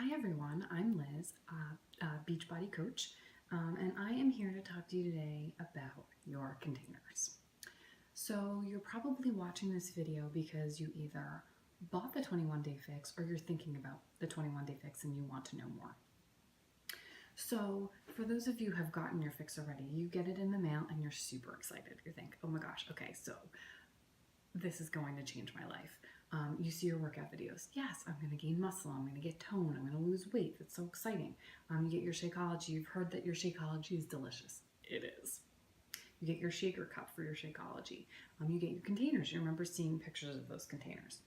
Hi everyone, I'm Liz, Beachbody coach, and I am here to talk to you today about your containers. So you're probably watching this video because you either bought the 21 Day Fix or you're thinking about the 21 Day Fix and you want to know more. So for those of you who have gotten your fix already, you get it in the mail and you're super excited. You think, oh my gosh, okay, so this is going to change my life. You see your workout videos. Yes, I'm going to gain muscle. I'm going to get tone. I'm going to lose weight. That's so exciting. You get your Shakeology. You've heard that your Shakeology is delicious. It is. You get your shaker cup for your Shakeology. You get your containers. You remember seeing pictures of those containers.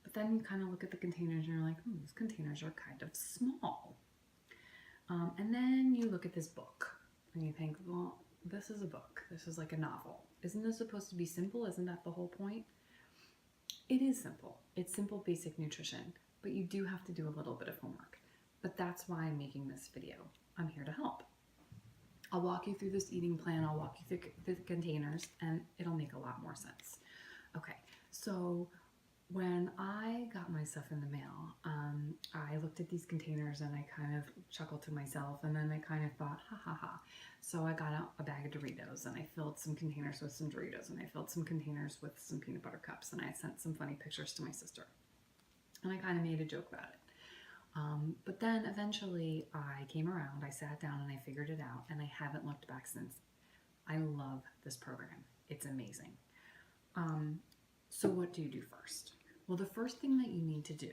But then you kind of look at the containers and you're like, these containers are kind of small. And then you look at this book and you think, well, this is a book. This is like a novel. Isn't this supposed to be simple? Isn't that the whole point? It is simple. It's simple, basic nutrition, but you do have to do a little bit of homework. But that's why I'm making this video. I'm here to help. I'll walk you through this eating plan. I'll walk you through the containers, and it'll make a lot more sense. Okay, so when I got my stuff in the mail, I looked at these containers and I kind of chuckled to myself, and then I kind of thought, ha ha ha. So I got out a bag of Doritos and I filled some containers with some Doritos, and I filled some containers with some peanut butter cups, and I sent some funny pictures to my sister. And I kind of made a joke about it. But then eventually I came around, I sat down and I figured it out, and I haven't looked back since. I love this program. It's amazing. So what do you do first? Well, the first thing that you need to do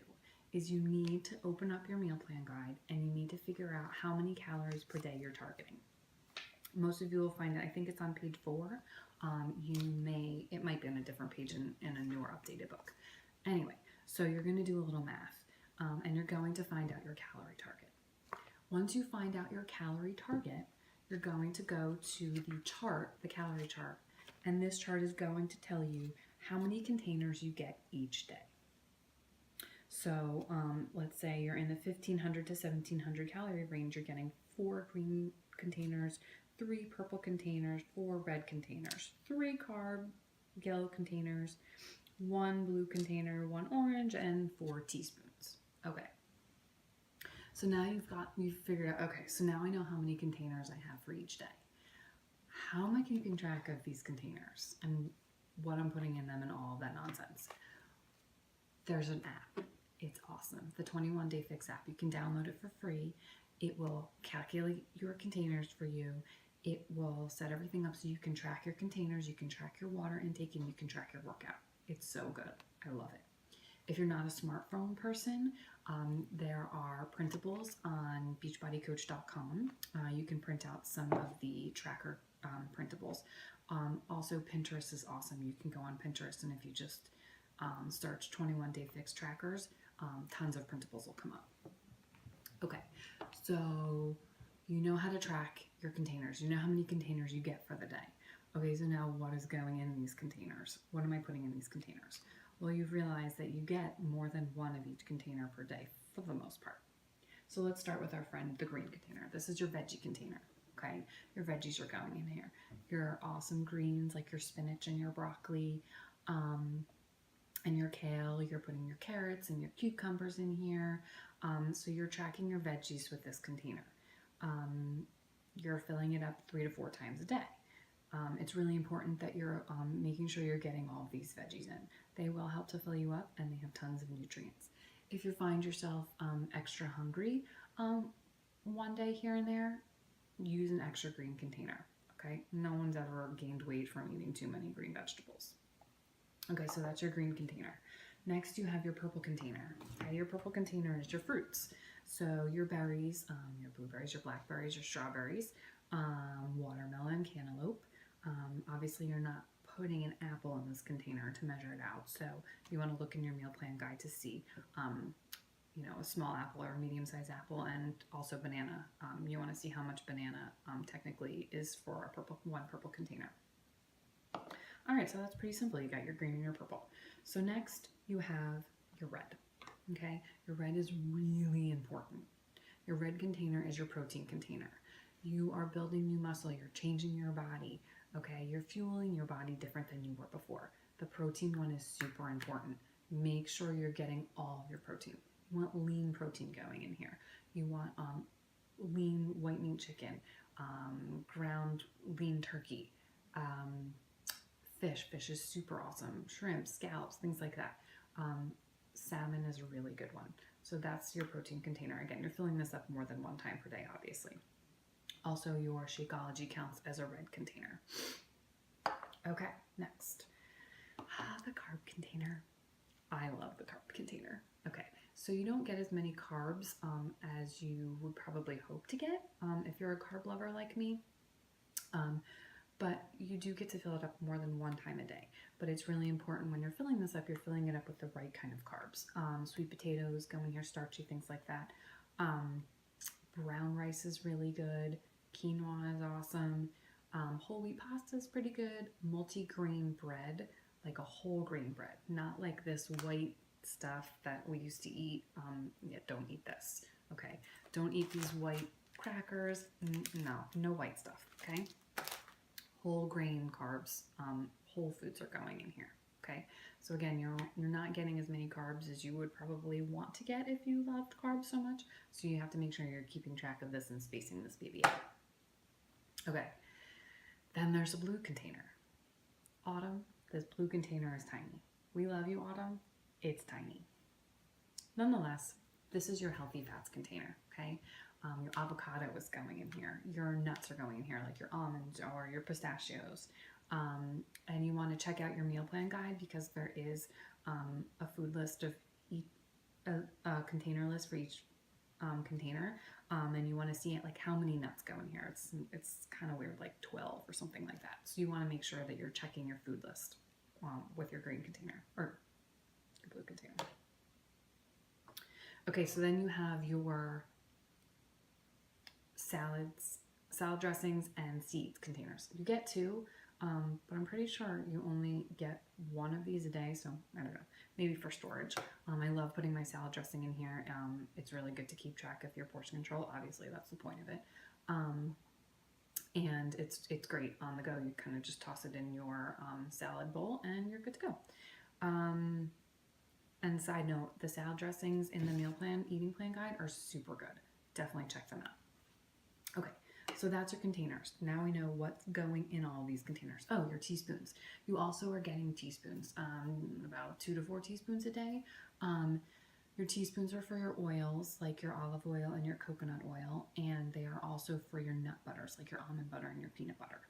is you need to open up your meal plan guide and you need to figure out how many calories per day you're targeting. Most of you will find it, I think it's on page 4. It might be on a different page in a newer updated book. Anyway, so you're going to do a little math and you're going to find out your calorie target. Once you find out your calorie target, you're going to go to the chart, the calorie chart, and this chart is going to tell you how many containers you get each day. So let's say you're in the 1500 to 1700 calorie range, you're getting 4 green containers, 3 purple containers, 4 red containers, 3 carb yellow containers, 1 blue container, 1 orange, and 4 teaspoons. Okay. So now you've figured out, okay, so now I know how many containers I have for each day. How am I keeping track of these containers and what I'm putting in them and all of that nonsense? There's an app. It's awesome. The 21 Day Fix app. You can download it for free. It will calculate your containers for you. It will set everything up so you can track your containers, you can track your water intake, and you can track your workout. It's so good. I love it. If you're not a smartphone person, there are printables on beachbodycoach.com. You can print out some of the tracker printables. Also, Pinterest is awesome. You can go on Pinterest, and if you just search 21 Day Fix trackers, tons of printables will come up. Okay, so you know how to track your containers. You know how many containers you get for the day. Okay, so now what is going in these containers? What am I putting in these containers? Well, you've realized that you get more than 1 of each container per day for the most part. So let's start with our friend, the green container. This is your veggie container. Okay, your veggies are going in here. Your awesome greens like your spinach and your broccoli and your kale. You're putting your carrots and your cucumbers in here. So you're tracking your veggies with this container. You're filling it up 3 to 4 times a day. It's really important that you're making sure you're getting all of these veggies in. They will help to fill you up, and they have tons of nutrients. If you find yourself extra hungry one day here and there, use an extra green container. Okay, no one's ever gained weight from eating too many green vegetables. Okay, so that's your green container. Next, you have your purple container. Okay, your purple container is your fruits. So your berries, your blueberries, your blackberries, your strawberries, watermelon, cantaloupe. Obviously, you're not putting an apple in this container to measure it out. So you want to look in your meal plan guide to see, a small apple or a medium-sized apple, and also banana. You want to see how much banana technically is for one purple container. All right, so that's pretty simple. You got your green and your purple. So next you have your red. Okay, your red is really important. Your red container is your protein container. You are building new muscle. You're changing your body. Okay, you're fueling your body different than you were before. The protein one is super important. Make sure you're getting all of your protein. You want lean protein going in here. You want lean white meat chicken, ground lean turkey, fish. Fish is super awesome. Shrimp, scallops, things like that. Salmon is a really good one. So that's your protein container. Again, you're filling this up more than one time per day, obviously. Also, your Shakeology counts as a red container. Okay, next. The carb container. I love the carb container. Okay, so you don't get as many carbs as you would probably hope to get if you're a carb lover like me. But you do get to fill it up more than one time a day. But it's really important when you're filling this up, you're filling it up with the right kind of carbs. Sweet potatoes go in here, starchy things like that. Brown rice is really good. Quinoa is awesome. Whole wheat pasta is pretty good. Multi-grain bread, like a whole grain bread, not like this white stuff that we used to eat. Yeah, don't eat this, okay? Don't eat these white crackers. No white stuff, okay? Whole grain carbs, whole foods are going in here, okay? So again, you're not getting as many carbs as you would probably want to get if you loved carbs so much. So you have to make sure you're keeping track of this and spacing this baby out. Okay, then there's a blue container. Autumn, this blue container is tiny. We love you, Autumn. It's tiny. Nonetheless, this is your healthy fats container, okay? Your avocado is going in here. Your nuts are going in here, like your almonds or your pistachios. And you want to check out your meal plan guide because there is a food list of a container list for each container. And you want to see it like how many nuts go in here. It's kind of weird, like 12 or something like that. So you want to make sure that you're checking your food list with your green container or your blue container. Okay, so then you have your salad dressings, and seeds containers. You get two, but I'm pretty sure you only get one of these a day, so I don't know, maybe for storage. I love putting my salad dressing in here. It's really good to keep track of your portion control. Obviously, that's the point of it. And it's great on the go. You kind of just toss it in your salad bowl and you're good to go. And side note, the salad dressings in the meal plan, eating plan guide are super good. Definitely check them out. Okay, so that's your containers. Now we know what's going in all these containers. Oh, your teaspoons. You also are getting teaspoons, about 2 to 4 teaspoons a day. Your teaspoons are for your oils, like your olive oil and your coconut oil, and they are also for your nut butters, like your almond butter and your peanut butter.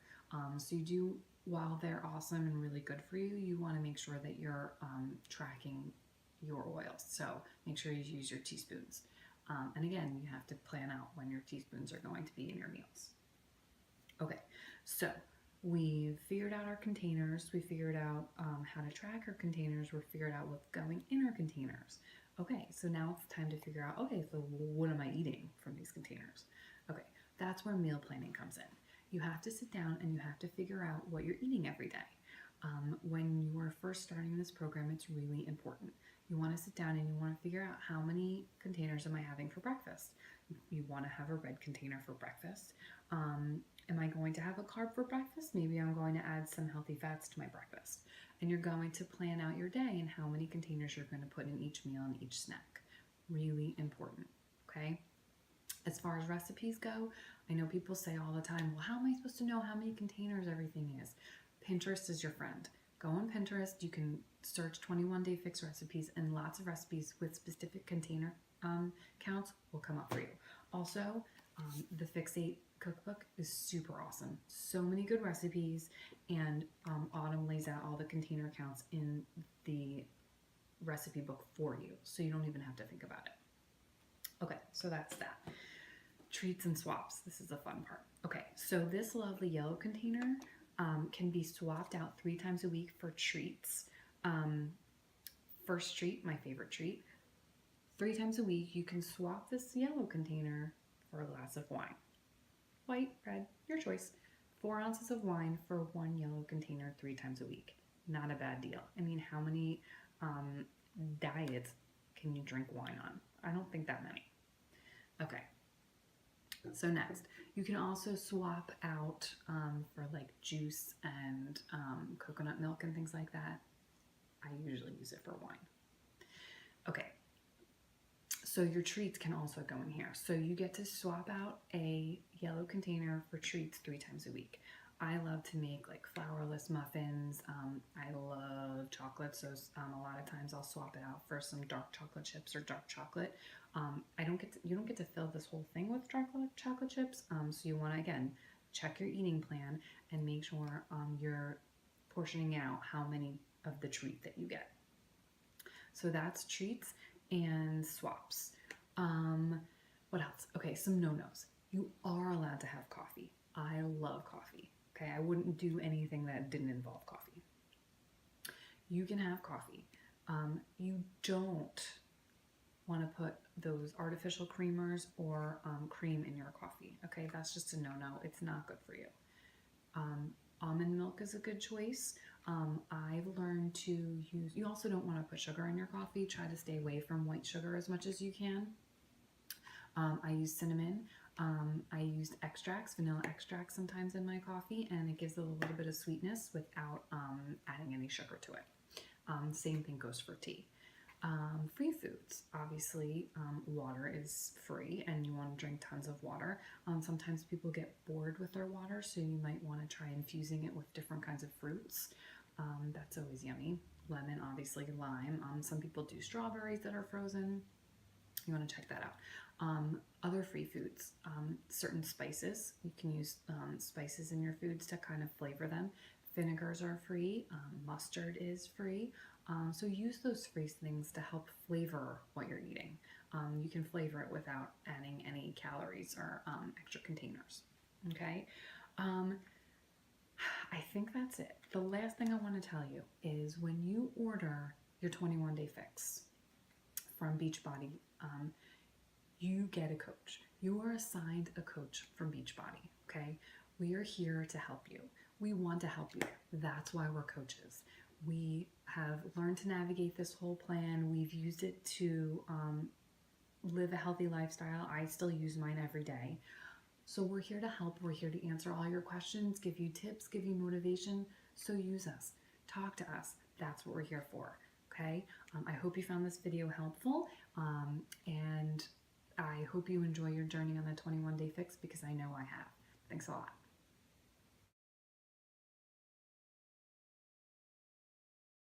So you do, while they're awesome and really good for you, you want to make sure that you're tracking your oils. So make sure you use your teaspoons. And again, you have to plan out when your teaspoons are going to be in your meals. Okay, so we've figured out our containers. We figured out how to track our containers. We've figured out what's going in our containers. Okay, so now it's time to figure out, okay, so what am I eating from these containers? Okay, that's where meal planning comes in. You have to sit down and you have to figure out what you're eating every day. When you are first starting this program, it's really important. You want to sit down and you want to figure out how many containers am I having for breakfast. You want to have a red container for breakfast. Am I going to have a carb for breakfast? Maybe I'm going to add some healthy fats to my breakfast. And you're going to plan out your day and how many containers you're going to put in each meal and each snack. Really important, okay? As far as recipes go, I know people say all the time, well, how am I supposed to know how many containers everything is? Pinterest is your friend. Go on Pinterest. You can search 21-day fix recipes, and lots of recipes with specific container counts will come up for you. Also, the Fix8 cookbook is super awesome. So many good recipes, and Autumn lays out all the container counts in the recipe book for you, so you don't even have to think about it. Okay, so that's that. Treats and swaps. This is the fun part. Okay, so this lovely yellow container can be swapped out 3 times a week for treats. First treat, my favorite treat. 3 times a week, you can swap this yellow container for a glass of wine. White, red, your choice. 4 ounces of wine for 1 yellow container 3 times a week. Not a bad deal. I mean, how many diets can you drink wine on? I don't think that many. Okay. So next, you can also swap out for like juice and coconut milk and things like that. I usually use it for wine. Okay. So your treats can also go in here. So you get to swap out a yellow container for treats 3 times a week. I love to make like flourless muffins. I love chocolate, so a lot of times I'll swap it out for some dark chocolate chips or dark chocolate. You don't get to fill this whole thing with chocolate chips. So you want to again check your eating plan and make sure you're portioning out how many of the treat that you get. So that's treats and swaps. What else? Okay, some no-nos. You are allowed to have coffee. I love coffee. Okay, I wouldn't do anything that didn't involve coffee. You can have coffee. You don't want to put those artificial creamers or cream in your coffee. Okay, that's just a no-no. It's not good for you. Almond milk is a good choice. I've learned to use, you also don't want to put sugar in your coffee. Try to stay away from white sugar as much as you can. I use cinnamon. I used extracts, vanilla extracts sometimes in my coffee, and it gives it a little bit of sweetness without adding any sugar to it. Same thing goes for tea. Free foods, obviously, water is free and you want to drink tons of water. Sometimes people get bored with their water, so you might want to try infusing it with different kinds of fruits. That's always yummy. Lemon, obviously, lime. Some people do strawberries that are frozen. You want to check that out. Other free foods, certain spices. You can use spices in your foods to kind of flavor them. Vinegars are free. Mustard is free. So use those free things to help flavor what you're eating. You can flavor it without adding any calories or extra containers. Okay? I think that's it. The last thing I want to tell you is when you order your 21-day fix from Beachbody, you get a coach. You are assigned a coach from Beachbody, okay? We are here to help you. We want to help you. That's why we're coaches. We have learned to navigate this whole plan. We've used it to live a healthy lifestyle. I still use mine every day. So we're here to help. We're here to answer all your questions, give you tips, give you motivation. So use us. Talk to us. That's what we're here for. Okay? I hope you found this video helpful. And I hope you enjoy your journey on the 21-day fix because I know I have. Thanks a lot.